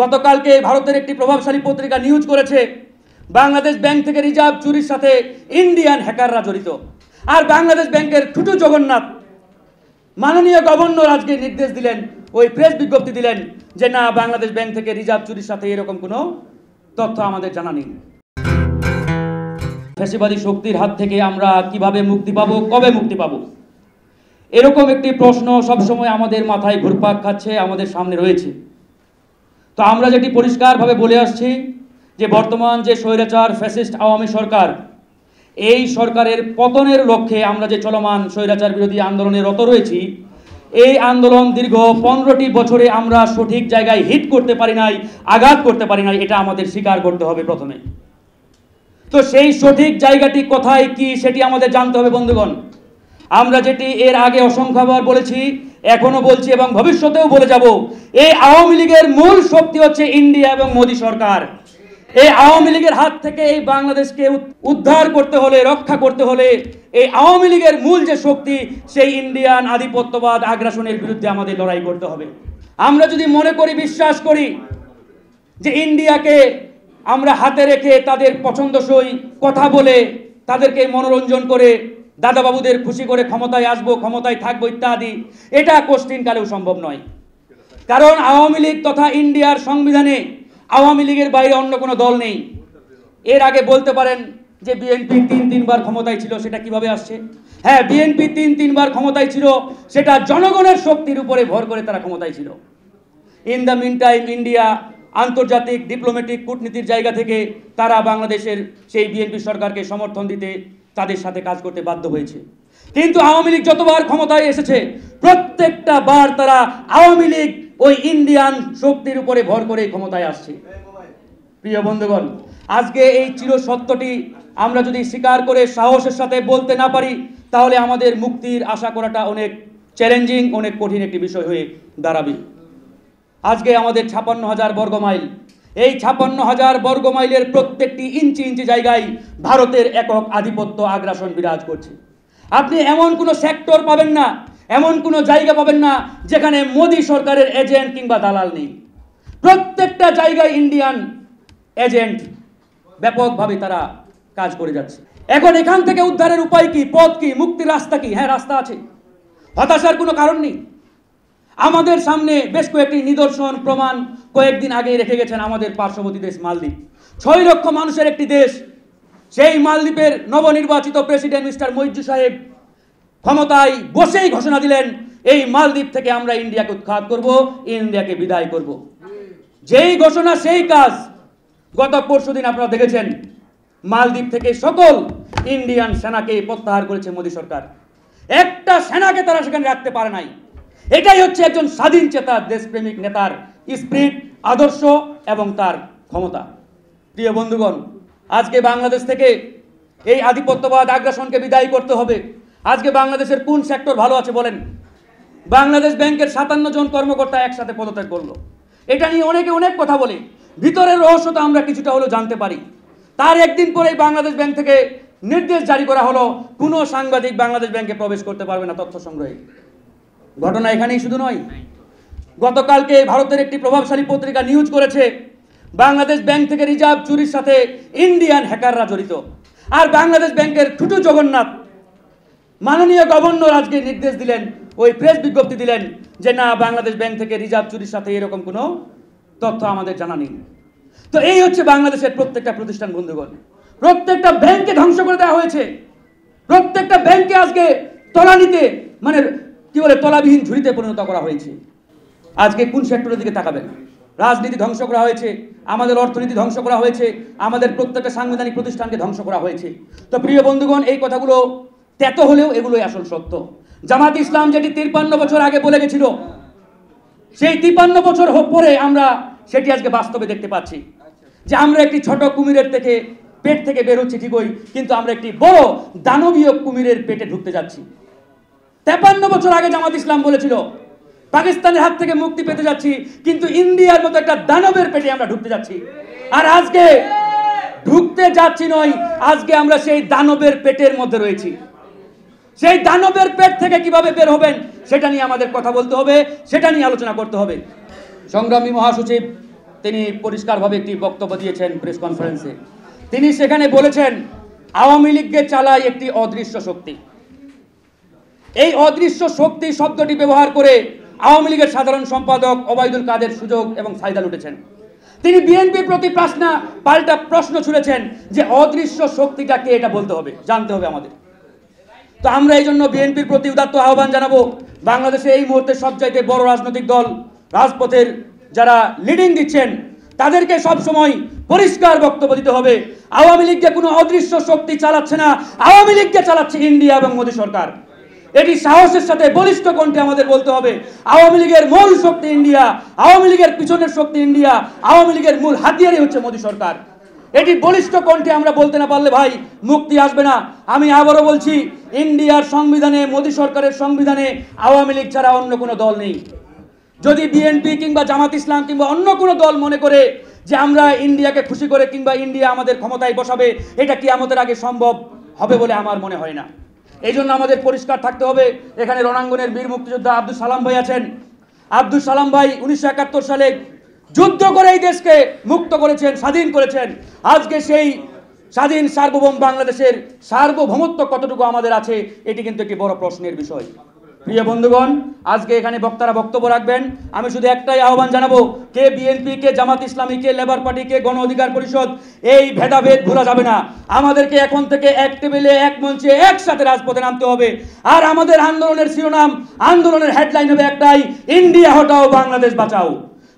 গতকালকে ভারতের একটি প্রভাবশালী পত্রিকা নিউজ করেছে বাংলাদেশ ব্যাংক থেকে রিজার্ভ চুরির সাথে ইন্ডিয়ান হ্যাকাররা জড়িত। আর বাংলাদেশ ব্যাংকের ঠুটু জগন্নাথ মাননীয় গভর্নর আজকে নির্দেশ দিলেন, ওই প্রেস বিজ্ঞপ্তি দিলেন যে না, বাংলাদেশ ব্যাংক থেকে রিজার্ভ চুরির সাথে এরকম কোনো তথ্য আমাদের জানা নেই। ফ্যাসিবাদী শক্তির হাত থেকে আমরা কিভাবে মুক্তি পাবো, কবে মুক্তি পাবো, এরকম একটি প্রশ্ন সবসময় আমাদের মাথায় ঘুরপাক খাচ্ছে, আমাদের সামনে রয়েছে। তো আমরা যেটি পরিষ্কারভাবে বলে আসছি যে বর্তমান যে স্বৈরাচার ফ্যাসিস্ট আওয়ামী সরকার, এই সরকারের পতনের লক্ষ্যে আমরা যে চলমান স্বৈরাচার বিরোধী আন্দোলনে রত রয়েছি, এই আন্দোলন দীর্ঘ 15টি বছরে আমরা সঠিক জায়গায় হিট করতে পারি নাই, আঘাত করতে পারি নাই, এটা আমাদের স্বীকার করতে হবে প্রথমে। তো সেই সঠিক জায়গাটি কোথায় কি সেটি আমাদের জানতে হবে বন্ধুগণ। আমরা যেটি এর আগে অসংখ্যবার বলেছি, এখনো বলছি এবং ভবিষ্যতেও বলে যাব, এই আওয়ামী লীগের মূল শক্তি হচ্ছে ইন্ডিয়া এবং মোদী সরকার। এই আওয়ামী লীগের হাত থেকে এই বাংলাদেশকে উদ্ধার করতে হলে, রক্ষা করতে হলে এই আওয়ামী লীগের মূল যে শক্তি, সেই ইন্ডিয়ান আধিপত্যবাদ আগ্রাসনের বিরুদ্ধে আমাদের লড়াই করতে হবে। আমরা যদি মনে করি, বিশ্বাস করি যে ইন্ডিয়াকে আমরা হাতে রেখে তাদের পছন্দসই কথা বলে তাদেরকে মনোরঞ্জন করে দাদাবাবুদের খুশি করে ক্ষমতায় আসবো, ক্ষমতায় থাকবো ইত্যাদি, এটা কোশ্চিনকালেও সম্ভব নয়। কারণ আওয়ামী লীগ তথা ইন্ডিয়ার সংবিধানে আওয়ামী লীগের বাইরে অন্য কোনো দল নেই। এর আগে বলতে পারেন যে বিএনপি 3-3বার ক্ষমতায় ছিল, সেটা কিভাবে আসছে? হ্যাঁ, বিএনপি 3-3বার ক্ষমতায় ছিল, সেটা জনগণের শক্তির উপরে ভর করে তারা ক্ষমতায় ছিল। In the mean time India আন্তর্জাতিক ডিপ্লোম্যাটিক কূটনীতির জায়গা থেকে তারা বাংলাদেশের সেই বিএনপি সরকারকে সমর্থন দিতে, তাদের সাথে কাজ করতে বাধ্য হয়েছে। কিন্তু আওয়ামী লীগ যতবার ক্ষমতায় এসেছে, প্রত্যেকটা বার তারা আওয়ামী লীগ ওই ইন্ডিয়ান শক্তির উপরে ভর করে ক্ষমতায় আসছে। প্রিয় বন্ধুগণ, আজকে এই চিরসত্যটি আমরা যদি স্বীকার করে সাহসের সাথে বলতে না পারি, তাহলে আমাদের মুক্তির আশা করাটা অনেক চ্যালেঞ্জিং, অনেক কঠিন একটি বিষয় হয়ে দাঁড়াবে। আজকে আমাদের 56,000 বর্গমাইল, এই 56,000 বর্গমাইলের প্রত্যেকটি ইঞ্চি ইঞ্চি জায়গায় ভারতের একক আধিপত্য আগ্রাসন বিরাজ করছে। আপনি এমন কোনো সেক্টর পাবেন না, এমন কোনো জায়গা পাবেন না যেখানে মোদী সরকারের এজেন্ট কিংবা দালাল নেই। প্রত্যেকটা জায়গায় ইন্ডিয়ান এজেন্ট ব্যাপকভাবে তারা কাজ করে যাচ্ছে। এখন এখান থেকে উদ্ধারের উপায় কি, পথ কি, মুক্তির রাস্তা কি? হ্যাঁ, রাস্তা আছে, হতাশার কোনো কারণ নেই। আমাদের সামনে বেশ কয়েকটি নিদর্শন প্রমাণ কয়েকদিন আগেই রেখে গেছেন আমাদের পার্শ্ববর্তী দেশ মালদ্বীপ। 6 লক্ষ মানুষের একটি দেশ, সেই মালদ্বীপের নবনির্বাচিত প্রেসিডেন্ট মিস্টার মইজু সাহেব ক্ষমতায় বসেই ঘোষণা দিলেন, এই মালদ্বীপ থেকে আমরা ইন্ডিয়াকে উৎখাত করব, ইন্ডিয়াকে বিদায় করব। যেই ঘোষণা সেই কাজ। গত পরশুদিন আপনারা দেখেছেন, মালদ্বীপ থেকে সকল ইন্ডিয়ান সেনাকে প্রত্যাহার করেছে মোদী সরকার। একটা সেনাকে তারা সেখানে রাখতে পারে নাই। এটাই হচ্ছে একজন স্বাধীন চেতা দেশপ্রেমিক নেতার স্পিরিট, আদর্শ এবং তার ক্ষমতা। প্রিয় বন্ধুগণ, আজকে বাংলাদেশ থেকে এই আধিপত্যবাদ আগ্রাসনকে বিদায় করতে হবে। আজকে বাংলাদেশের কোন সেক্টর ভালো আছে বলেন? বাংলাদেশ ব্যাংকের 57 জন কর্মকর্তা একসাথে পদত্যাগ করলো। এটা নিয়ে অনেকে অনেক কথা বলে, ভিতরের রহস্যটা আমরা কিছুটা হলেও জানতে পারি। তার একদিন পরেই বাংলাদেশ ব্যাংক থেকে নির্দেশ জারি করা হলো, কোনো সাংবাদিক বাংলাদেশ ব্যাংকে প্রবেশ করতে পারবে না তথ্য সংগ্রহে। ঘটনা এখানেই শুধু নয়, গতকালকে ভারতের একটি প্রভাবশালী পত্রিকা নিউজ করেছে বাংলাদেশ ব্যাংক থেকে রিজার্ভ চুরির সাথে ইন্ডিয়ান হ্যাকাররা জড়িত। আর বাংলাদেশ ব্যাংকের ঠুটু জগন্নাথ মাননীয় গভর্নর আজকে নির্দেশ দিলেন, ওই প্রেস বিজ্ঞপ্তি দিলেন যে না, বাংলাদেশ ব্যাংক থেকে রিজার্ভ চুরির সাথে এরকম কোনো তথ্য আমাদের জানা নেই। তো এই হচ্ছে বাংলাদেশের প্রত্যেকটা প্রতিষ্ঠান বন্ধুগণ, প্রত্যেকটা ব্যাংকে ধ্বংস করে দেওয়া হয়েছে। প্রত্যেকটা ব্যাংকে আজকে তলানিতে, মানে কি বলে, তলাবিহীন ঝুড়িতে পরিণত করা হয়েছে। আজকে কোন সেক্টরের দিকে তাকাবেন? রাজনীতি ধ্বংস করা হয়েছে, আমাদের অর্থনীতি ধ্বংস করা হয়েছে, আমাদের প্রত্যেকটা সাংবিধানিক প্রতিষ্ঠানকে ধ্বংস করা হয়েছে। তো প্রিয় বন্ধুগণ, এই কথাগুলো তেতো হলেও এগুলোই আসল সত্য। জামাত ইসলাম যেটি 53 বছর আগে বলে গেছিল, সেই 53 বছর পরে আমরা সেটি আজকে বাস্তবে দেখতে পাচ্ছি যে আমরা একটি ছোট কুমিরের থেকে পেট থেকে বের হচ্ছি ঠিকই, কিন্তু আমরা একটি বড় দানবীয় কুমিরের পেটে ঢুকতে যাচ্ছি। 53 বছর আগে জামাত ইসলাম বলেছিল পাকিস্তানের হাত থেকে মুক্তি পেতে যাচ্ছি, কিন্তু ইন্ডিয়ার মতো একটা দানবের পেটে আমরা ঢুকতে যাচ্ছি। আর আজকে ঢুকতে যাচ্ছি নয়, আজকে আমরা সেই দানবের পেটের মধ্যে রয়েছি। সেই দানবের পেট থেকে কিভাবে বের হবেন সেটা নিয়ে আমাদের কথা বলতে হবে, সেটা নিয়ে আলোচনা করতে হবে। সংগ্রামী মহাসচিব তিনি পরিষ্কারভাবে একটি বক্তব্য দিয়েছেন প্রেস কনফারেন্সে। তিনি সেখানে বলেছেন আওয়ামী লীগকে চালায় একটি অদৃশ্য শক্তি। এই অদৃশ্য শক্তি শব্দটি ব্যবহার করে আওয়ামী লীগের সাধারণ সম্পাদক ওবায়দুল কাদের সুযোগ এবং ফায়দা লুটেছেন। তিনি বিএনপির প্রতি পাল্টা প্রশ্ন ছুড়েছেন যে অদৃশ্য শক্তিটা কে, এটা বলতে হবে, জানতে হবে আমাদের। তো আমরা এই জন্য বিএনপির প্রতি উদাত্ত আহ্বান জানাবো, বাংলাদেশে এই মুহূর্তে সবচাইতে বড় রাজনৈতিক দল, রাজপথের যারা লিডিং দিচ্ছেন, তাদেরকে সব সময় পরিষ্কার বক্তব্য দিতে হবে আওয়ামী লীগকে কোনো অদৃশ্য শক্তি চালাচ্ছে না, আওয়ামী লীগকে চালাচ্ছে ইন্ডিয়া এবং মোদী সরকার। এটি সাহসের সাথে বলিষ্ঠ কণ্ঠে আমাদের বলতে হবে আওয়ামী লীগের মূল শক্তি ইন্ডিয়া, আওয়ামী লীগের পিছনের শক্তি ইন্ডিয়া, আওয়ামী লীগের মূল হাতিয়ারই হচ্ছে মোদী সরকার। এটি বলিষ্ঠ কণ্ঠে আমরা বলতে না পারলে ভাই মুক্তি আসবে না। আমি আবারও বলছি, ইন্ডিয়ার সংবিধানে, মোদী সরকারের সংবিধানে আওয়ামী লীগ ছাড়া অন্য কোনো দল নেই। যদি বিএনপি কিংবা জামাত ইসলাম কিংবা অন্য কোনো দল মনে করে যে আমরা ইন্ডিয়াকে খুশি করে কিংবা ইন্ডিয়া আমাদের ক্ষমতায় বসাবে, এটা কিয়ামতের আগে সম্ভব হবে বলে আমার মনে হয় না। এই জন্য আমাদের পরিষ্কার থাকতে হবে। এখানে রণাঙ্গনের বীর মুক্তিযোদ্ধা আব্দুল সালাম ভাই আছেন। আব্দুল সালাম ভাই 1971 সালে যুদ্ধ করে এই দেশকে মুক্ত করেছেন, স্বাধীন করেছেন। আজকে সেই স্বাধীন সার্বভৌম বাংলাদেশের সার্বভৌমত্ব কতটুকু আমাদের আছে, এটি কিন্তু একটি বড় প্রশ্নের বিষয়। প্রিয় বন্ধুগণ, আজকে এখানে বক্তারা বক্তব্য রাখবেন। আমি শুধু একটাই আহ্বান জানাবো, কে বিএনপি, কে জামাত ইসলামী, কে লেবার পার্টি, কে গণ অধিকার পরিষদ, এই ভেদাভেদ ভোলা যাবে না। আমাদেরকে এখন থেকে এক টেবিলে, এক মঞ্চে, একসাথে রাজপথে নামতে হবে। আর আমাদের আন্দোলনের শিরোনাম, আন্দোলনের হেডলাইন হবে একটাই, ইন্ডিয়া হটাও, বাংলাদেশ বাঁচাও।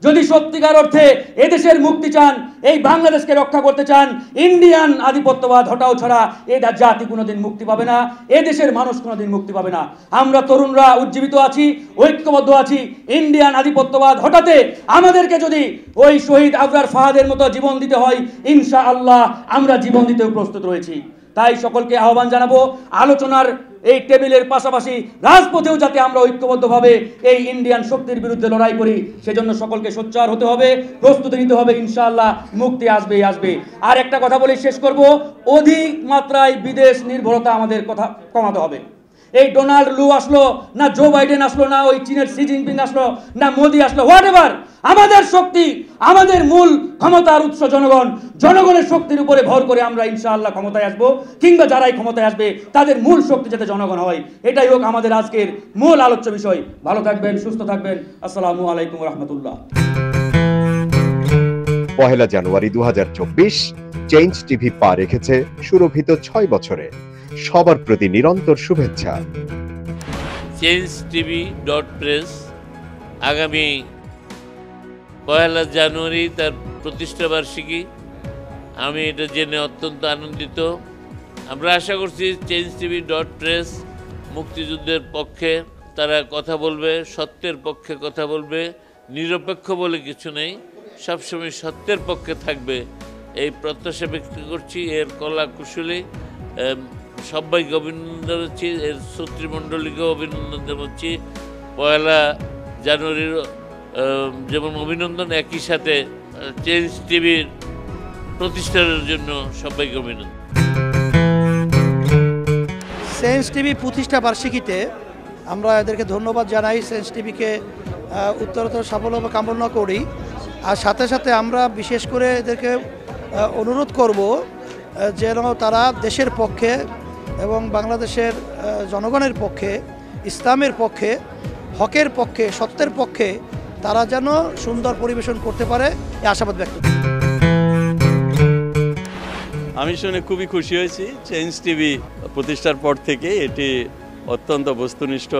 যদি সত্যিকার অর্থে এদেশের মুক্তি চান, এই বাংলাদেশকে রক্ষা করতে চান, ইন্ডিয়ান আধিপত্যবাদ হটাও ছাড়া এই জাতি কোনোদিন মুক্তি পাবে না, এদেশের মানুষ কোনোদিন মুক্তি পাবে না। আমরা তরুণরা উজ্জীবিত আছি, ঐক্যবদ্ধ আছি। ইন্ডিয়ান আধিপত্যবাদ হটাতে আমাদেরকে যদি ওই শহীদ আবরার ফাহাদের মতো জীবন দিতে হয়, ইনশাআল্লাহ আমরা জীবন দিতেও প্রস্তুত রয়েছি। তাই সকলকে আহ্বান জানাবো, আলোচনার এই টেবিলের পাশাপাশি রাজপথেও যাতে আমরা ঐক্যবদ্ধভাবে এই ইন্ডিয়ান শক্তির বিরুদ্ধে লড়াই করি, সেজন্য সকলকে সোচ্চার হতে হবে, প্রস্তুতি নিতে হবে। ইনশাআল্লাহ মুক্তি আসবেই আসবে। আর একটা কথা বলে শেষ করব, অধিক মাত্রায় বিদেশ নির্ভরতা আমাদের কথা কমাতে হবে। এই ডোনাল্ড লু আসলো না, জো বাইডেন আসলো না, ওই চীনের শি জিনপিং আসলো না, মোদি আসলো, হোয়াট এভার, আমাদের শক্তি, আমাদের মূল ক্ষমতার উৎস জনগণ। জনগণের শক্তির উপরে ভর করে আমরা ইনশাআল্লাহ ক্ষমতায় আসবো, কিংবা যারাই ক্ষমতায় আসবে তাদের মূল শক্তি যাতে জনগণ হয়, এটাই হোক আমাদের আজকের মূল আলোচ্য বিষয়। ভালো থাকবেন, সুস্থ থাকবেন। আসসালামু আলাইকুম রহমতুল্লাহ। 1 জানুয়ারি 2024 চেঞ্জ টিভি পা রেখেছে সুরভিত 6 বছরে। সবার প্রতি নিরন্তর শুভেচ্ছা। changetv.press আগামী 1 জানুয়ারি তার প্রতিষ্ঠা বার্ষিকী। আমি এটা জেনে অত্যন্ত আনন্দিত। আমরা আশা করছি changetv.press মুক্তিযুদ্ধের পক্ষে তারা কথা বলবে, সত্যের পক্ষে কথা বলবে, নিরপেক্ষ বলে কিছু নেই, সবসময় সত্যের পক্ষে থাকবে, এই প্রত্যাশা ব্যক্ত করছি। এর কলা কুশলী সবাইকে অভিনন্দন জানাচ্ছি, এর শ্রোতৃমণ্ডলীকেও অভিনন্দন জানাচ্ছি। 1 জানুয়ারির যেমন অভিনন্দন, একই সাথে চেঞ্জ টিভির প্রতিষ্ঠানের জন্য সবাইকে অভিনন্দন। চেঞ্জ টিভি প্রতিষ্ঠা বার্ষিকীতে আমরা এদেরকে ধন্যবাদ জানাই। চেঞ্জ টিভিকে উত্তরোত্তর সাফল্য কামনা করি। আর সাথে সাথে আমরা বিশেষ করে এদেরকে অনুরোধ করব যেন তারা দেশের পক্ষে এবং বাংলাদেশের জনগণের পক্ষে, ইসলামের পক্ষে, হকের পক্ষে, সত্যের পক্ষে তারা যেন সুন্দর পরিবেশন করতে পারে, এই আশাবাদ ব্যক্ত করি। আমি শুনে খুবই খুশি হয়েছি। চেঞ্জ টিভি প্রতিষ্ঠার পর থেকে এটি অত্যন্ত বস্তুনিষ্ঠ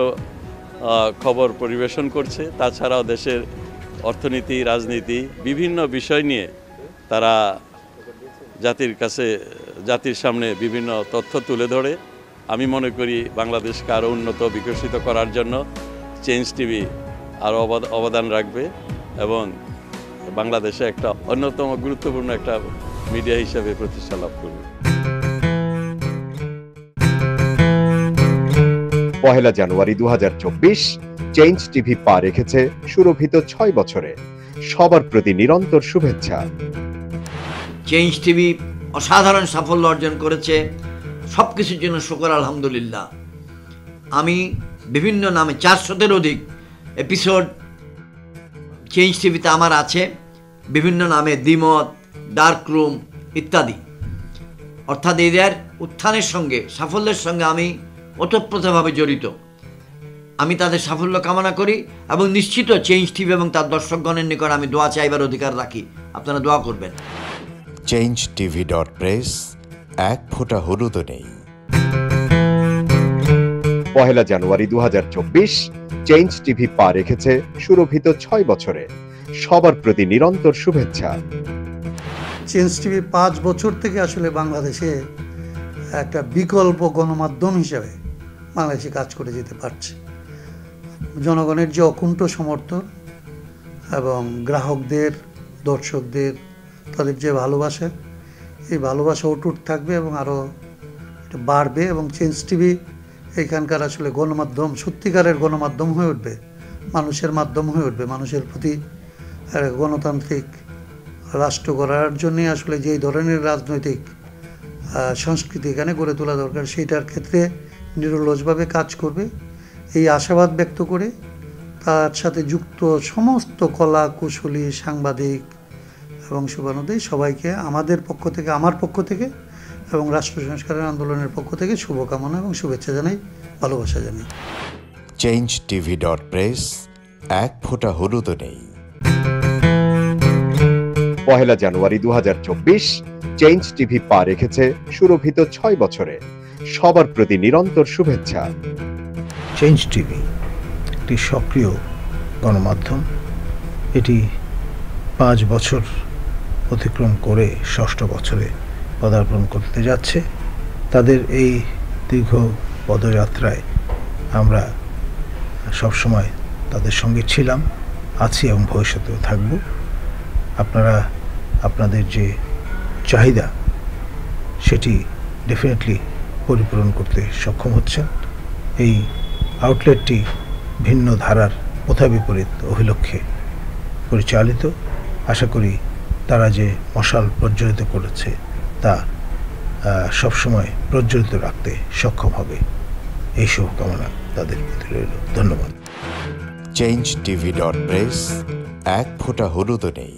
খবর পরিবেশন করছে। তাছাড়াও দেশের অর্থনীতি, রাজনীতি, বিভিন্ন বিষয় নিয়ে তারা জাতির সামনে বিভিন্ন তথ্য তুলে ধরে। আমি মনে করি বাংলাদেশকে আরও উন্নত, বিকশিত করার জন্য চেঞ্জ টিভি আরও অবদান রাখবে এবং বাংলাদেশে একটা অন্যতম গুরুত্বপূর্ণ একটা মিডিয়া হিসেবে প্রতিষ্ঠা লাভ করবে। 1 জানুয়ারি 2024 চেঞ্জ টিভি পা রেখেছে সুরভিত 6 বছরে। সবার প্রতি নিরন্তর শুভেচ্ছা। চেঞ্জ টিভি অসাধারণ সাফল্য অর্জন করেছে, সব কিছুর জন্য শুকর আলহামদুলিল্লাহ। আমি বিভিন্ন নামে 400-এর অধিক এপিসোড চেঞ্জ টিভিতে আমার আছে। বিভিন্ন নামে দ্বিমত, ডার্ক রুম ইত্যাদি। অর্থাৎ এদের উত্থানের সঙ্গে, সাফল্যের সঙ্গে আমি ওতপ্রোতভাবে জড়িত। আমি তাদের সাফল্য কামনা করি এবং নিশ্চিত চেঞ্জ টিভি এবং তার দর্শকগণের নিকট আমি দোয়া চাইবার অধিকার রাখি। আপনারা দোয়া করবেন। changetv.press, এক ফোঁটা হলুদও নেই। 1 জানুয়ারি 2024 চেঞ্জ টিভি পা রেখেছে সুরভিত 6 বছরে। সবার প্রতি নিরন্তর শুভেচ্ছা। চেঞ্জ টিভি 5 বছর থেকে আসলে বাংলাদেশে একটা বিকল্প গণমাধ্যম হিসেবে বাংলাদেশে কাজ করে যেতে পারছে। জনগণের যে অকুণ্ঠ সমর্থন এবং গ্রাহকদের, দর্শকদের তাদের যে ভালোবাসা, এই ভালোবাসা অটুট থাকবে এবং আরও বাড়বে এবং চেঞ্জ টিভি এইখানকার আসলে গণমাধ্যম, সত্যিকারের গণমাধ্যম হয়ে উঠবে, মানুষের মাধ্যম হয়ে উঠবে। মানুষের প্রতি গণতান্ত্রিক রাষ্ট্র গড়ার জন্যে আসলে যেই ধরনের রাজনৈতিক সংস্কৃতি এখানে গড়ে তোলা দরকার, সেইটার ক্ষেত্রে নিরলসভাবে কাজ করবে এই আশাবাদ ব্যক্ত করে তার সাথে যুক্ত সমস্ত কলা কুশলী, সাংবাদিক এবং শুভানুদ্দেশ সবাইকে আমাদের পক্ষ থেকে, আমার পক্ষ থেকে এবং রাষ্ট্র সংস্কারের আন্দোলনের পক্ষ থেকে শুভকামনা এবং শুভেচ্ছা জানাই, ভালোবাসা জানাই। changetv.press, এক ফোঁটা হলুদও নেই। 1 জানুয়ারি 2024 চেঞ্জ টিভি পা রেখেছে সুরভিত 6 বছরে। সবার প্রতি নিরন্তর শুভেচ্ছা। চেঞ্জ টিভি একটি সক্রিয় গণমাধ্যম। এটি 5 বছর অতিক্রম করে 6ষ্ঠ বছরে পদার্পণ করতে যাচ্ছে। তাদের এই দীর্ঘ পদযাত্রায় আমরা সবসময় তাদের সঙ্গে ছিলাম, আছি এবং ভবিষ্যতেও থাকব। আপনারা আপনাদের যে চাহিদা সেটি ডেফিনেটলি পরিপূরণ করতে সক্ষম হচ্ছেন। এই আউটলেটটি ভিন্ন ধারার পথা বিপরীত অভিলক্ষ্যে পরিচালিত। আশা করি তারা যে মশাল প্রজ্বলিত করেছে তা সবসময় প্রজ্বলিত রাখতে সক্ষম হবে, এই শুভকামনা তাদের প্রতি রইল। ধন্যবাদ। changetv.press, এক ফোঁটা হলুদও নেই।